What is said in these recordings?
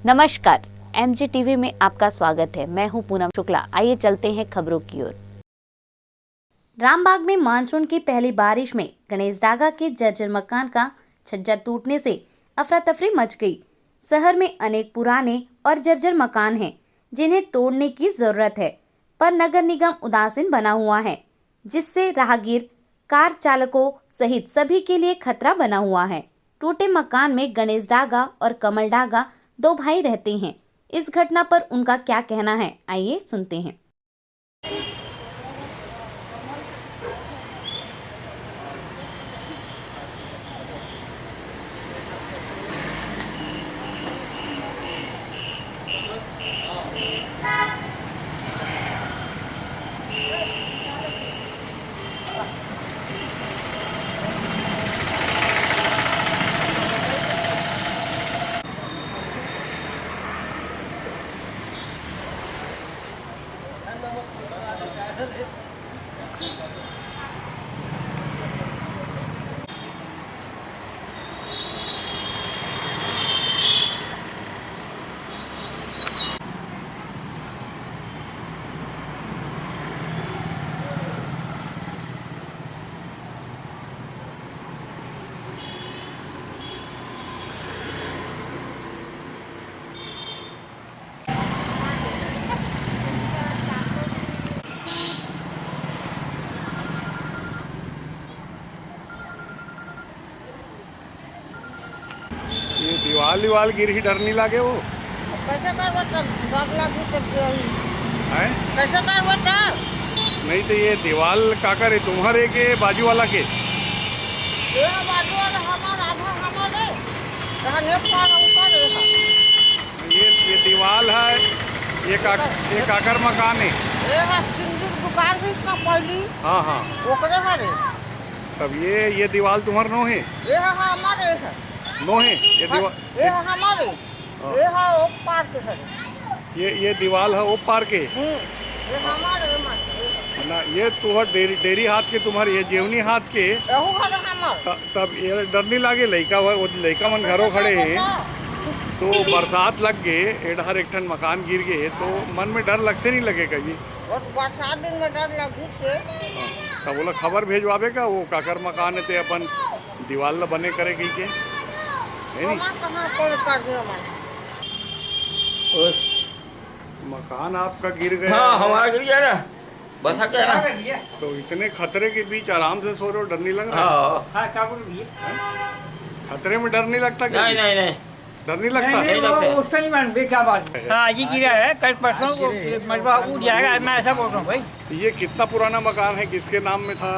नमस्कार, MG TV में आपका स्वागत है। मैं हूं पूनम शुक्ला। आइए चलते हैं खबरों की ओर। रामबाग में मानसून की पहली बारिश में गणेश डागा के जर्जर मकान का छज्जा टूटने से अफरा तफरी मच गई। शहर में अनेक पुराने और जर्जर मकान हैं, जिन्हें तोड़ने की जरूरत है, पर नगर निगम उदासीन बना हुआ है, जिससे राहगीर, कार चालकों सहित सभी के लिए खतरा बना हुआ है। टूटे मकान में गणेश डागा और कमल डागा दो भाई रहते हैं। इस घटना पर उनका क्या कहना है, आइए सुनते हैं। ये दीवाल गिर ही डर नहीं लगे वो कैसे करवटा डर लगी तो है? कैसे करवटा नहीं तो ये दीवाल काकर है तुम्हारे के बाजू वाला के? ये बाजू वाला हमारा आधा हमारे रहने पर ऊपर है। ये दीवाल है, ये काकर मकान है। ये है सिंदूर दुकान भी इसका पहली। हाँ हाँ, ओकरे हरे तब ये दीवाल तुम्हार नो है? ये है हमारे है। नो है ये दीवाल? ये है हमारे। ये है वो पार के हरे। ये दीवाल है वो पार के ये हमारे ना? ये तुम्हार डेरी हाथ के, तुम्हारे ये जेवनी हाथ के। यहू हरे हमार। तब ये डर नहीं लागे? लड़का मन घरों खड़े हैं तो बरसात लग गए, एडहर एक ठन मकान गिर गए तो मन में डर लगते नहीं लगेगा जी? और बरसात दिन में डर लगी के तब बोला खबर भेजवाबे का वो काकर मकान है ते अपन दीवाल ला बने करे कही के है नहीं? कहाँ कॉल कर दिया मैंने। मकान आपका गिर गया? हाँ हमारा गिर गया ना, बसा क्या ना। तो इतने खतरे के बीच आराम से सो रहे हो, डर नहीं लग रहा? हाँ खतरे में डर नहीं लगता क्या? नहीं नहीं नहीं डर नहीं लगता? नहीं लगता। उसका नहीं मान क्या बात है। हाँ जी गिरा है, कल परसों को मलबा उठ जाएगा, मैं ऐसा बोल रहा हूँ भाई। ये कितना पुराना मकान है, किसके नाम में था?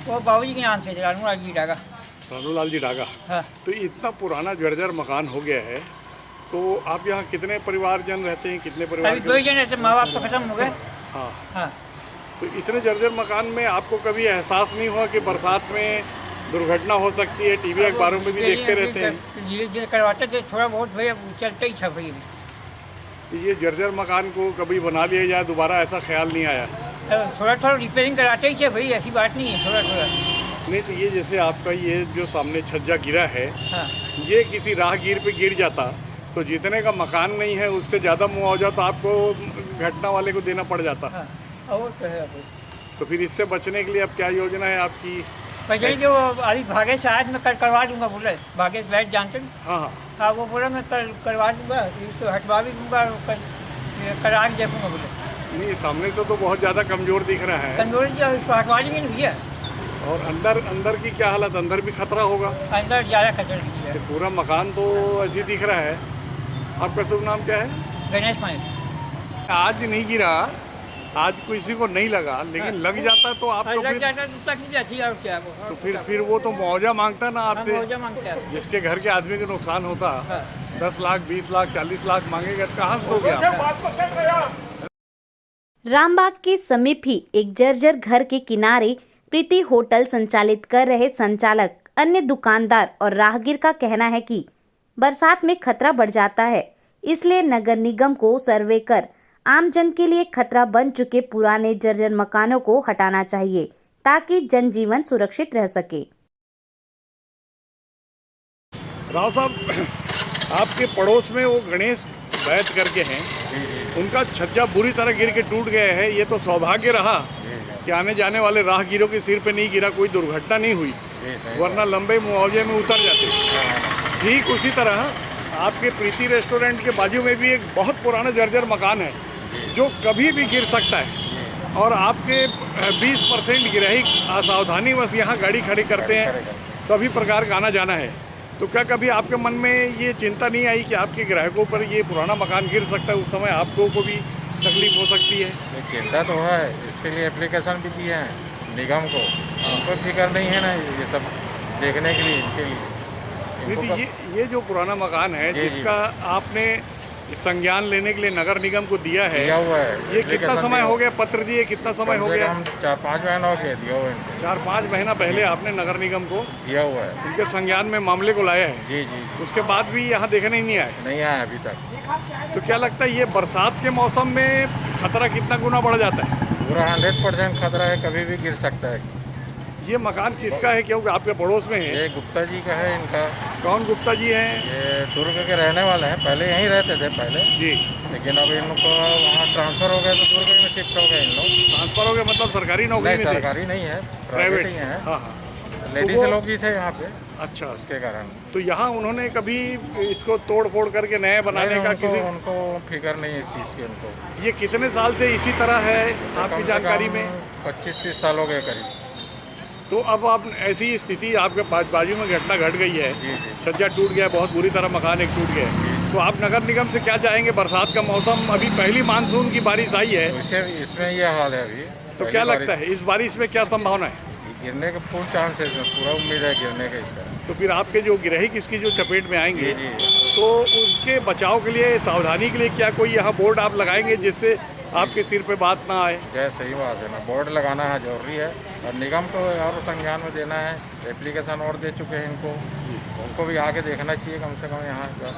वो बाबूजी के नाम से रानूलाल जी डागा। रानूलाल जी डागा। हाँ। तो इतना पुराना जर्जर मकान हो गया है, तो आप यहाँ कितने परिवारजन रहते हैं? कितने परिवार? अभी 2 जन ऐसे माँ बाप तो खत्म हो गए। हाँ हाँ। तो इतने जर्जर मकान में आपको कभी एहसास नहीं हुआ कि बरसात में दुर्घटना हो सकती है? टीवी अखबारों में भी देखते रहते हैं। धीरे धीरे करवाते थे, थोड़ा बहुत भैया चलते ही था भाई। तो ये जर्जर मकान को कभी बना लिया जाए दोबारा, ऐसा ख्याल नहीं आया? थोड़ा थोड़ा रिपेयरिंग कराते ही थे भाई, ऐसी बात नहीं है, थोड़ा थोड़ा। नहीं तो ये जैसे आपका ये जो सामने छज्जा गिरा है, हाँ। ये किसी राहगीर पे गिर जाता तो जितने का मकान नहीं है उससे ज़्यादा मुआवजा तो आपको घटना वाले को देना पड़ जाता। हाँ और तो है भाई। तो फिर इससे बचने के लिए अब क्या योजना है आपकी? पहले जो अभी भागे शायद मैं करवा दूंगा बोले, भागे बैठ जानते हैं। हाँ हाँ, हाँ वो बोला मैं करवा दूंगा, तो हटवा भी दूंगा, करा के देखूंगा बोले। नहीं सामने से तो बहुत ज़्यादा कमज़ोर दिख रहा है। कमजोरी जो इसको हटवा देंगे ना भैया। और अंदर की क्या हालत? अंदर भी खतरा होगा? अंदर ज़्यादा खतरा नहीं है। ये पूरा मकान तो ऐसे दिख रहा है। आपका शुभ नाम क्या है? गणेश माई। आज नहीं गिरा, आज किसी को नहीं लगा, लेकिन लग जाता तो आप तो लग फिर जाता तो तक नहीं जाती और क्या वो। तो फिर वो तो मुआवजा मांगता ना हम आपसे, मुआवजा मांगते हैं। जिसके घर के आदमी को नुकसान होता। हाँ। 10 लाख 20 लाख 40 लाख मांगेगा, कहाँ से दोगे आप? रामबाग के समीप ही एक जर्जर घर के किनारे प्रीति होटल संचालित कर रहे संचालक, अन्य दुकानदार और राहगीर का कहना है कि बरसात में खतरा बढ़ जाता है, इसलिए नगर निगम को सर्वे कर आम जन के लिए खतरा बन चुके पुराने जर्जर मकानों को हटाना चाहिए, ताकि जनजीवन सुरक्षित रह सके। राव साहब, आपके पड़ोस में वो गणेश बैठ करके हैं, जी जी उनका छज्जा बुरी तरह गिर के टूट गया है। ये तो सौभाग्य रहा जी जी कि आने जाने वाले राहगीरों के सिर पे नहीं गिरा, कोई दुर्घटना नहीं हुई, जी सही वरना लंबे मुआवजे में उतर जाते। हाँ, ठीक उसी तरह आपके प्रीति रेस्टोरेंट के बाजू में भी एक बहुत पुराना जर्जर मकान है जो कभी भी गिर सकता है, और आपके 20% गिराही असावधानीवश यहाँ गाड़ी खड़ी करते हैं, सभी प्रकार का आना जाना है। तो क्या कभी आपके मन में ये चिंता नहीं आई कि आपके ग्राहकों पर ये पुराना मकान गिर सकता है, उस समय आपको को भी तकलीफ हो सकती है? ये चिंता तो है, इसके लिए एप्लीकेशन भी किए हैं निगम को, उनको फिक्र नहीं है ना ये सब देखने के लिए, इनके लिए इनको ये जो पुराना मकान है जी, जी। जिसका आपने संज्ञान लेने के लिए नगर निगम को दिया है, दिया हुआ है। ये कितना एप्लीकेशन समय दिया हो गया? पत्र दिए कितना समय हो गया? हम 4-5 महीना हो गया दिया हुआ है इनको, 4-5 महीना पहले आपने नगर निगम को दिया हुआ है। उनके संज्ञान में मामले को लाया है, जी जी उसके बाद भी यहाँ देखने ही नहीं आए। नहीं आया अभी तक। तो क्या लगता है ये बरसात के मौसम में खतरा कितना गुना बढ़ जाता है? पूरा 100% खतरा है, कभी भी गिर सकता है। ये मकान किसका है, क्योंकि आपके पड़ोस में है? ये गुप्ता जी का है इनका। कौन गुप्ता जी हैं? ये दुर्ग के रहने वाले हैं, पहले यहीं रहते थे पहले, जी। लेकिन अब इनको वहाँ ट्रांसफ़र हो गया तो दुर्ग में शिफ्ट हो गए इन लोग। ट्रांसफर हो गया मतलब सरकारी नौकरी नहीं में थे? सरकारी नहीं है, प्राइवेट ही है। हाँ हाँ। लेडीज वो- लोग ही थे यहाँ पे, अच्छा, उसके कारण। तो यहाँ उन्होंने कभी इसको तोड़ फोड़ करके नया बनाने नहीं, का उनको किसी उनको फिक्र नहीं है इस चीज़ की उनको। ये कितने साल से इसी तरह है आपकी जानकारी में? 25-30 साल हो गए करीब। तो अब आप ऐसी स्थिति आपके बाजू में घटना घट गई है, जी जी छज्जा टूट गया, बहुत बुरी तरह मकान एक टूट गया, तो आप नगर निगम से क्या चाहेंगे? बरसात का मौसम, अभी पहली मानसून की बारिश आई है, तो इसे इसमें ये हाल है अभी। तो क्या लगता है इस बारिश में क्या संभावना है? गिरने के फुल चांसेस है, पूरा उम्मीद है गिरने का इसका। तो फिर आपके जो ग्राहक इसकी जो चपेट में आएंगे, जी जी तो उसके बचाव के लिए, सावधानी के लिए क्या कोई यहाँ बोर्ड आप लगाएंगे जिससे आपके सिर पे बात ना आए? जय सही बात है ना, बोर्ड लगाना है जरूरी है, और निगम को और संज्ञान में देना है। एप्लीकेशन और दे चुके हैं इनको, उनको भी आके देखना चाहिए कम से कम यहाँ का।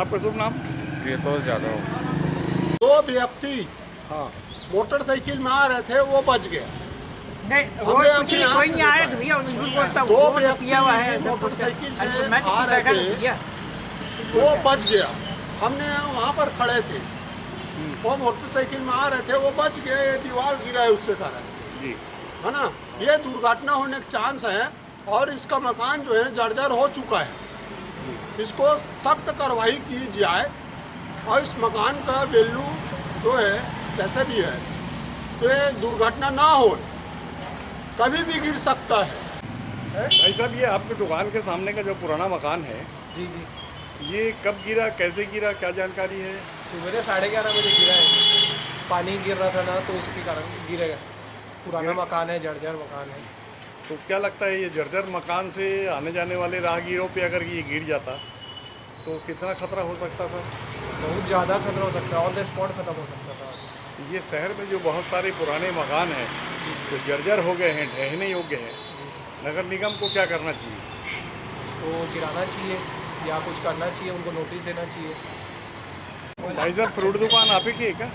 आपका शुभ नाम? प्रियतोष यादव। 2 व्यक्ति हाँ। मोटरसाइकिल में आ रहे थे, वो बच गया। नहीं वो हमने कुछ अपनी नहीं, आँख कोई से नहीं आया देखा भैया, उन्होंने झूठ बोलता, 2 वो व्यक्ति किया हुआ है मोटरसाइकिल से मैं आ रहे देखा थे, भैया। वो बच गया। हमने वहाँ पर खड़े थे, वो मोटरसाइकिल में आ रहे थे, वो बच गए। ये दीवार गिरा है उसके कारण से, जी। है ना। ये दुर्घटना होने के चांस है, और इसका मकान जो है जर्जर हो चुका है। इसको सख्त कार्रवाई की जाए, और इस मकान का वैल्यू जो है कैसे भी है, तो ये दुर्घटना ना हो, कभी भी गिर सकता है। भाई साहब, ये आपकी दुकान के सामने का जो पुराना मकान है, जी जी, ये कब गिरा, कैसे गिरा, क्या जानकारी है? सवेरे 11:30 बजे गिरा है। पानी गिर रहा था ना, तो उसके कारण गिरेगा। पुराना मकान है, जर्जर मकान है। तो क्या लगता है ये जर्जर मकान से आने जाने वाले राहगीरों पे अगर ये गिर जाता तो कितना खतरा हो सकता था? बहुत ज़्यादा खतरा हो सकता है, ऑन द स्पॉट खत्म हो सकता था। ये शहर में जो बहुत सारे पुराने मकान हैं जो जर्जर हो गए हैं, ढहने योग्य हैं, नगर निगम को क्या करना चाहिए? उसको गिराना चाहिए या कुछ करना चाहिए, उनको नोटिस देना चाहिए। भाई साहब, फ्रूट दुकान आप ही की है क्या?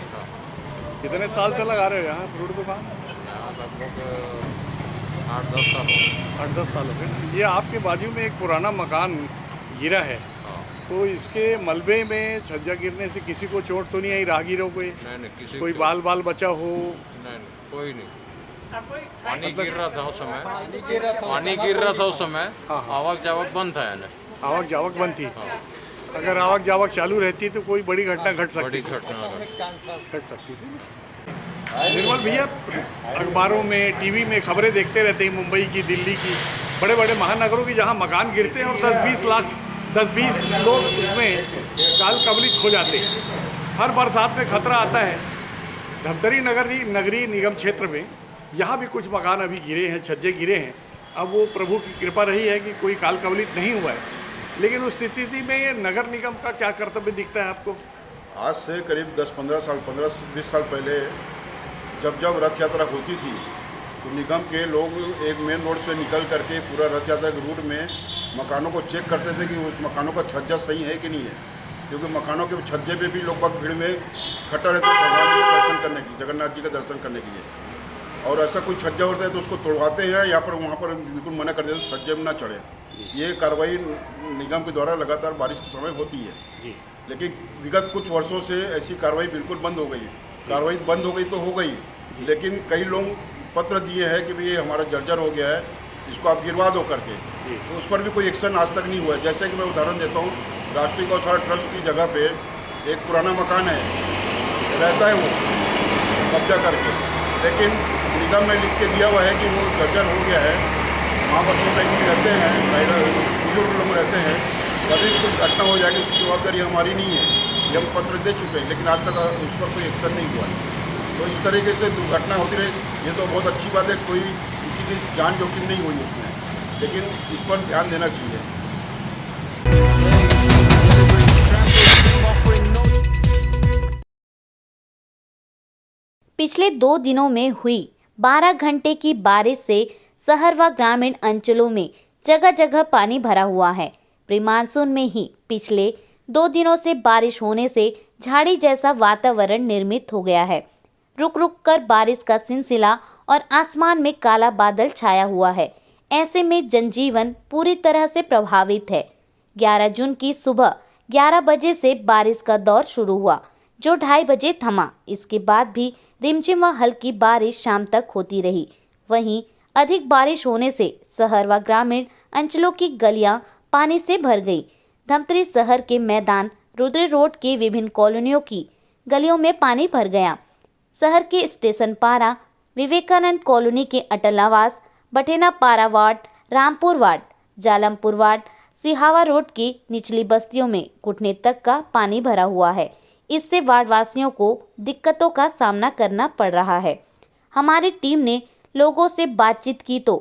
कितने साल से लगा रहे हो यहाँ फ्रूट दुकान? 8-10 साल 8-10 साल हो गए। ये आपके बाजू में एक पुराना मकान गिरा है, तो इसके मलबे में छज्जा गिरने से किसी को चोट तो नहीं आई, राहगीरों को? नहीं किसी कोई बाल बचा हो? नहीं कोई नहीं। पानी मतलब- गिर रहा था उस समय, पानी गिर रहा था उस समय, हाँ, हाँ। आवक जावक बंद था यानी। आवक जावक बंद थी। हाँ, अगर आवक जावक चालू रहती तो कोई बड़ी घटना घट बड़ी सकती घटना घटी। घट सकती थी। निर्मल भैया, अखबारों में, टीवी में खबरें देखते रहते हैं मुंबई की, दिल्ली की, बड़े बड़े महानगरों की, जहाँ मकान गिरते हैं और 10-20 लाख 10-20 लोग उसमें काल कबलित हो जाते हैं। हर बरसात में खतरा आता है। धमतरी नगरी निगम क्षेत्र में यहाँ भी कुछ मकान अभी गिरे हैं, छज्जे गिरे हैं। अब वो प्रभु की कृपा रही है कि कोई काल कबलित नहीं हुआ है, लेकिन उस स्थिति में ये नगर निगम का क्या कर्तव्य दिखता है आपको? आज से करीब 10-15 साल, 15-20 साल पहले जब रथ यात्रा होती थी, तो निगम के लोग एक मेन रोड से निकल करके पूरा रथ यात्रा के रूट में मकानों को चेक करते थे कि उस मकानों का छज्जा सही है कि नहीं है, क्योंकि मकानों के छज्जे पे भी लोग भीड़ में इकट्ठा रहते हैं भगवान जी के दर्शन करने के लिए, जगन्नाथ जी का दर्शन करने के लिए। और ऐसा कोई छज्जा होता है तो उसको तोड़वाते हैं या पर वहाँ पर बिल्कुल मना कर देते छज्जे में ना चढ़े। ये कार्रवाई निगम के द्वारा लगातार बारिश के समय होती है, लेकिन विगत कुछ वर्षों से ऐसी कार्रवाई बिल्कुल बंद हो गई। कार्रवाई बंद हो गई तो हो गई, लेकिन कई लोग पत्र दिए हैं कि भाई ये हमारा जर्जर हो गया है, इसको आप गिरवा दो करके, तो उस पर भी कोई एक्शन आज तक नहीं हुआ है। जैसे कि मैं उदाहरण देता हूँ, राष्ट्रीय गौशाला ट्रस्ट की जगह पे एक पुराना मकान है, रहता है वो कब्जा करके, लेकिन निगम में लिख के दिया हुआ है कि वो जर्जर हो गया है, वहाँ पर जो व्यक्ति रहते हैं, बुजुर्ग लोग रहते हैं, कभी भी कुछ घटना हो जाएगी उसकी जवाबदारी हमारी नहीं है, ये हम पत्र दे चुके हैं, लेकिन आज तक उस पर कोई एक्शन नहीं हुआ है। तो इस तरीके से दुर्घटना होती रही, ये तो बहुत अच्छी बात है, कोई किसी की जान जोखिम नहीं हुई उसमें, लेकिन इस पर ध्यान देना चाहिए। पिछले 2 दिनों में हुई 12 घंटे की बारिश से शहर व ग्रामीण अंचलों में जगह जगह पानी भरा हुआ है। प्री मानसून में ही पिछले 2 दिनों से बारिश होने से झाड़ी जैसा वातावरण निर्मित हो गया है। रुक रुक कर बारिश का सिलसिला और आसमान में काला बादल छाया हुआ है। ऐसे में जनजीवन पूरी तरह से प्रभावित है। 11 जून की सुबह 11 बजे से बारिश का दौर शुरू हुआ, जो 2:30 बजे थमा। इसके बाद भी रिमझिम व हल्की बारिश शाम तक होती रही। वहीं अधिक बारिश होने से शहर व ग्रामीण अंचलों की गलियां पानी से भर गई। धमतरी शहर के मैदान, रुद्र रोड के विभिन्न कॉलोनियों की गलियों में पानी भर गया। शहर के स्टेशन पारा, विवेकानंद कॉलोनी के अटल आवास, बठेना पारा ward, Rampur ward, Jalampur ward, Sihawa road की निचली बस्तियों में घुटने तक का पानी भरा हुआ है। इससे वार्ड वासियों को दिक्कतों का सामना करना पड़ रहा है। हमारी टीम ने लोगों से बातचीत की तो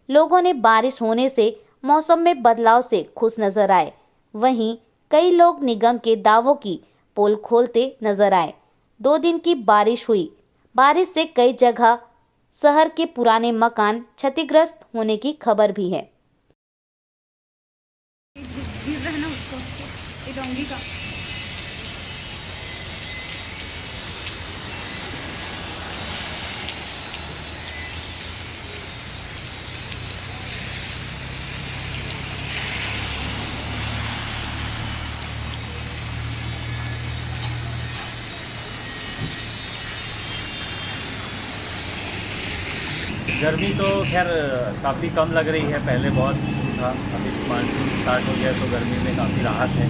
लोगों ने बारिश होने से मौसम में बदलाव से खुश नजर आए। वहीं कई लोग निगम के दावों की पोल खोलते नजर आए। 2 दिन की बारिश हुई। बारिश से कई जगह शहर के पुराने मकान क्षतिग्रस्त होने की खबर भी है। गिर रहा है ना उसको, ये डोंगी का। गर्मी तो खैर काफ़ी कम लग रही है, पहले बहुत था, अभी मानसून स्टार्ट हो गया तो गर्मी में काफ़ी राहत है।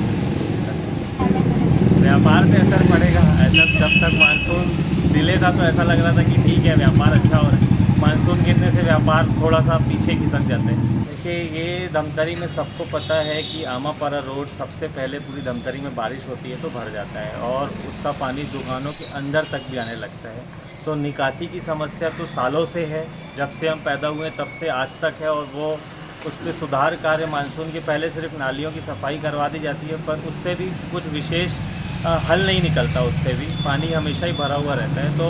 व्यापार पे असर पड़ेगा। ऐसा जब तक मानसून डिले था तो ऐसा लग रहा था कि ठीक है व्यापार अच्छा हो रहा है, मानसून गिरने से व्यापार थोड़ा सा पीछे खिसक जाते हैं। देखिए ये धमतरी में सबको पता है कि आमापारा रोड सबसे पहले पूरी धमतरी में बारिश होती है तो भर जाता है और उसका पानी दुकानों के अंदर तक भी आने लगता है। तो निकासी की समस्या तो सालों से है, जब से हम पैदा हुए तब से आज तक है और वो उस पर सुधार कार्य मानसून के पहले सिर्फ नालियों की सफाई करवा दी जाती है, पर उससे भी कुछ विशेष हल नहीं निकलता, उससे भी पानी हमेशा ही भरा हुआ रहता है। तो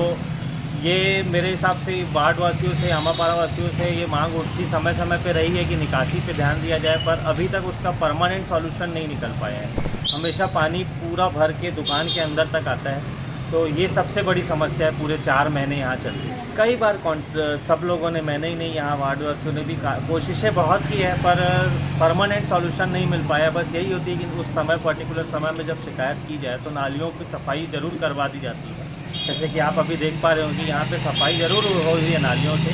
ये मेरे हिसाब से वार्ड वासियों से, आमापारा वासियों से ये मांग उठती समय समय पे रही है कि निकासी पे ध्यान दिया जाए, पर अभी तक उसका परमानेंट सॉल्यूशन नहीं निकल पाया है। हमेशा पानी पूरा भर के दुकान के अंदर तक आता है, तो ये सबसे बड़ी समस्या है। पूरे 4 महीने यहाँ चल रही है। कई बार सब लोगों ने, मैंने ही नहीं, यहाँ वार्ड वासियों ने भी कोशिशें बहुत की है, पर परमानेंट सॉल्यूशन नहीं मिल पाया। बस यही होती है कि उस समय पर्टिकुलर समय में जब शिकायत की जाए तो नालियों की सफाई ज़रूर करवा दी जाती है। जैसे कि आप अभी देख पा रहे हो कि यहाँ पे सफाई ज़रूर हो रही है नालियों से,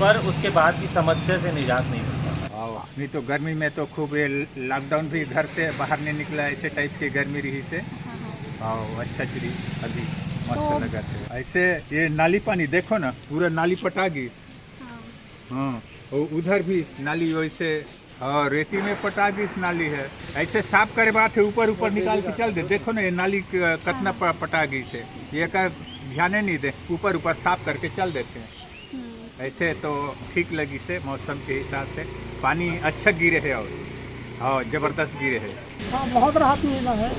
पर उसके बाद की समस्या से निजात नहीं मिलता। नहीं तो गर्मी में तो खूब लॉकडाउन भी घर से बाहर नहीं निकला, ऐसे टाइप की गर्मी रही से। अच्छा चली अभी मस्त लगा थे। ऐसे ये नाली पानी देखो ना, पूरा नाली पटा गई। हाँ, और उधर भी नाली वैसे और रेती में पटा गई नाली है। ऐसे साफ करे बात है, ऊपर ऊपर निकाल के चल दे। देखो ना ये नाली कितना पटा गई से, ये का ध्यान नहीं दे, ऊपर ऊपर साफ करके चल देते हैं। ऐसे तो ठीक लगी से मौसम के हिसाब से पानी अच्छा गिरे है और ज़बरदस्त गिरे है। हाँ, बहुत राहत मिला है,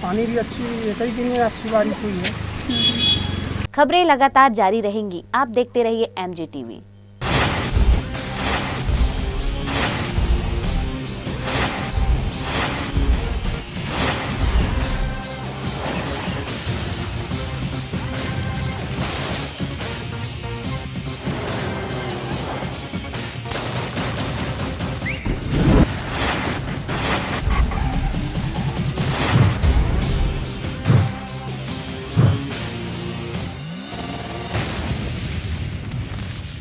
पानी भी अच्छी, कई दिन में अच्छी बारिश हुई है। खबरें लगातार जारी रहेंगी, आप देखते रहिए MG TV।